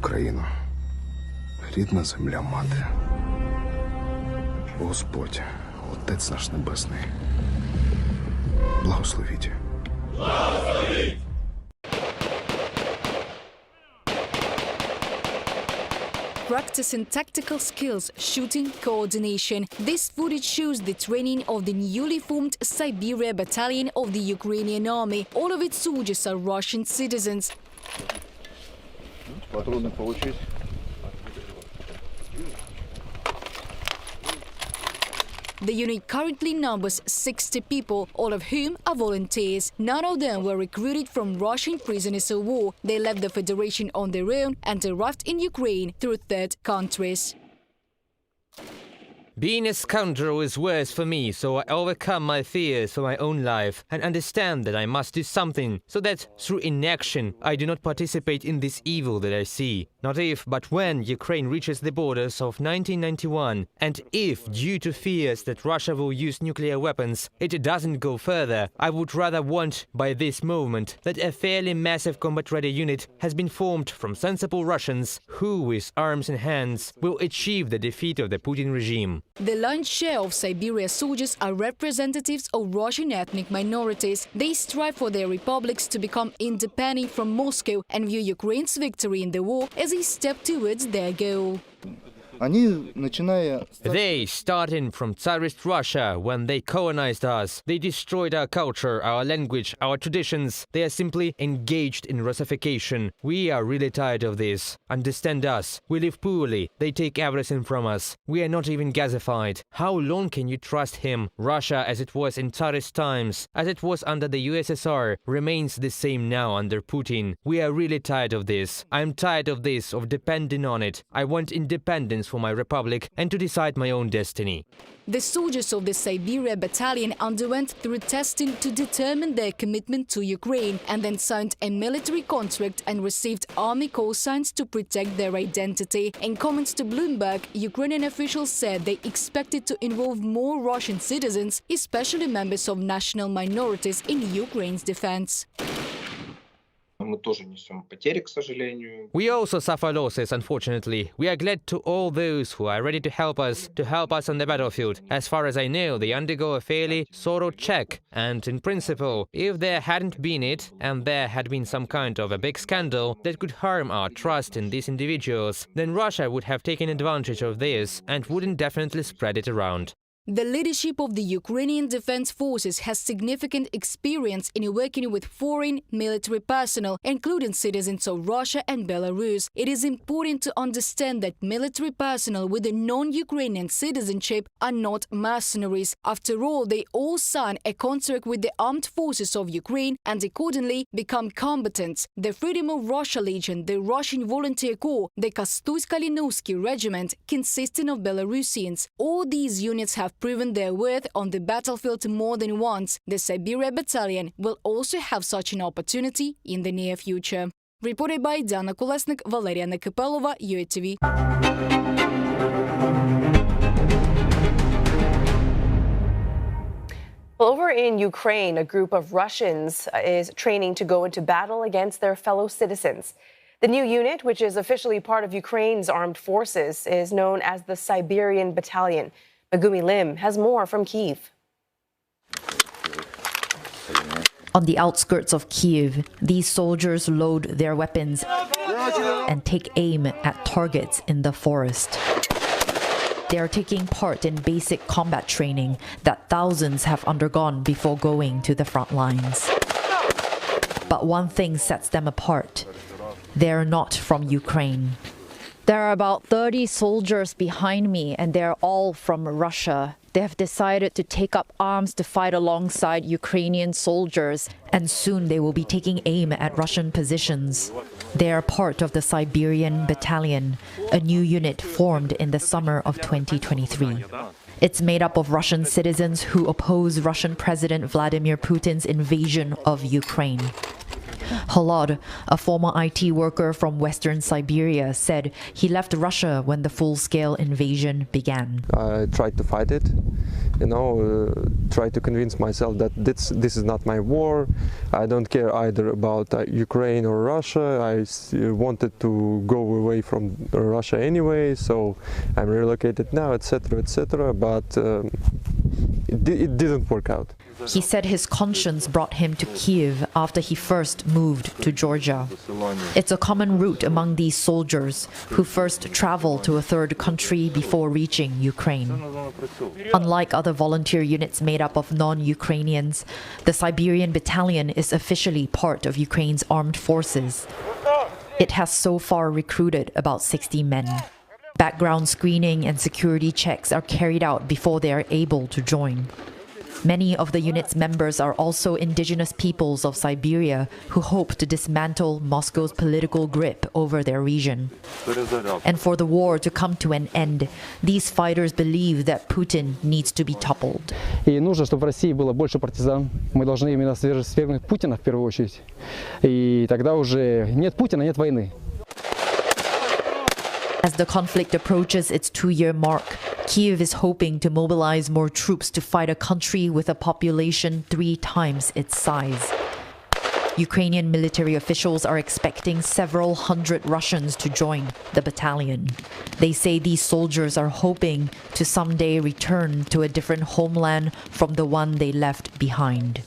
Україно, рідна земля мати, Господь, Отець наш Небесний, благословіть. Благословіть! Practicing tactical skills, shooting, coordination. This footage shows the training of the newly formed Siberia Battalion of the Ukrainian army. All of its soldiers are Russian citizens. Патроны получить. The unit currently numbers 60 people, all of whom are volunteers. None of them were recruited from Russian prisoners of war. They left the Federation on their own and arrived in Ukraine through third countries. Being a scoundrel is worse for me, so I overcome my fears for my own life and understand that I must do something so that, through inaction, I do not participate in this evil that I see. Not if, but when Ukraine reaches the borders of 1991, and if, due to fears that Russia will use nuclear weapons, it doesn't go further, I would rather want, by this moment, that a fairly massive combat-ready unit has been formed from sensible Russians who, with arms in hands, will achieve the defeat of the Putin regime. The lion's share of Siberia soldiers are representatives of Russian ethnic minorities. They strive for their republics to become independent from Moscow and view Ukraine's victory in the war as a step towards their goal. They, starting from Tsarist Russia, when they colonized us, they destroyed our culture, our language, our traditions. They are simply engaged in Russification. We are really tired of this. Understand us. We live poorly. They take everything from us. We are not even gasified. How long can you trust him? Russia, as it was in Tsarist times, as it was under the USSR, remains the same now under Putin. We are really tired of this. I'm tired of this, of depending on it. I want independence for my republic and to decide my own destiny. The soldiers of the Siberia Battalion underwent through testing to determine their commitment to Ukraine and then signed a military contract and received army call signs to protect their identity. In comments to Bloomberg, Ukrainian officials said they expected to involve more Russian citizens, especially members of national minorities, in Ukraine's defense. We also suffer losses, unfortunately. We are glad to all those who are ready to help us on the battlefield. As far as I know, they undergo a fairly thorough check. And in principle, if there hadn't been it, and there had been some kind of a big scandal that could harm our trust in these individuals, then Russia would have taken advantage of this and wouldn't definitely spread it around. The leadership of the Ukrainian Defense Forces has significant experience in working with foreign military personnel, including citizens of Russia and Belarus. It is important to understand that military personnel with a non-Ukrainian citizenship are not mercenaries. After all, they all sign a contract with the armed forces of Ukraine and accordingly become combatants. The Freedom of Russia Legion, the Russian Volunteer Corps, the Kastuy-Kalinovsky Regiment, consisting of Belarusians. All these units have proven their worth on the battlefield more than once. The Siberia Battalion will also have such an opportunity in the near future. Reported by Dana Kolesnik, Valeria Nekapelova, UATV. Over in Ukraine, a group of Russians is training to go into battle against their fellow citizens. The new unit, which is officially part of Ukraine's armed forces, is known as the Siberian Battalion. Megumi Lim has more from Kyiv. On the outskirts of Kyiv, these soldiers load their weapons and take aim at targets in the forest. They are taking part in basic combat training that thousands have undergone before going to the front lines. But one thing sets them apart. They're not from Ukraine. There are about 30 soldiers behind me, and they're all from Russia. They have decided to take up arms to fight alongside Ukrainian soldiers, and soon they will be taking aim at Russian positions. They are part of the Siberian Battalion, a new unit formed in the summer of 2023. It's made up of Russian citizens who oppose Russian President Vladimir Putin's invasion of Ukraine. Khalod, a former IT worker from Western Siberia, said he left Russia when the full-scale invasion began. I tried to fight it, tried to convince myself that this is not my war. I don't care either about Ukraine or Russia. I wanted to go away from Russia anyway, so I'm relocated now, etc., etc., but it didn't work out. He said his conscience brought him to Kyiv after he first moved to Georgia. It's a common route among these soldiers who first travel to a third country before reaching Ukraine. Unlike other volunteer units made up of non-Ukrainians, the Siberian Battalion is officially part of Ukraine's armed forces. It has so far recruited about 60 men. Background screening and security checks are carried out before they are able to join. Many of the unit's members are also indigenous peoples of Siberia who hope to dismantle Moscow's political grip over their region. And for the war to come to an end, these fighters believe that Putin needs to be toppled. И нужно, чтобы в России было больше партизан. Мы должны именно свергнуть Путина в первую очередь. И тогда уже нет Путина, нет войны. As the conflict approaches its 2-year mark, Kyiv is hoping to mobilize more troops to fight a country with a population 3 times its size. Ukrainian military officials are expecting several hundred Russians to join the battalion. They say these soldiers are hoping to someday return to a different homeland from the one they left behind.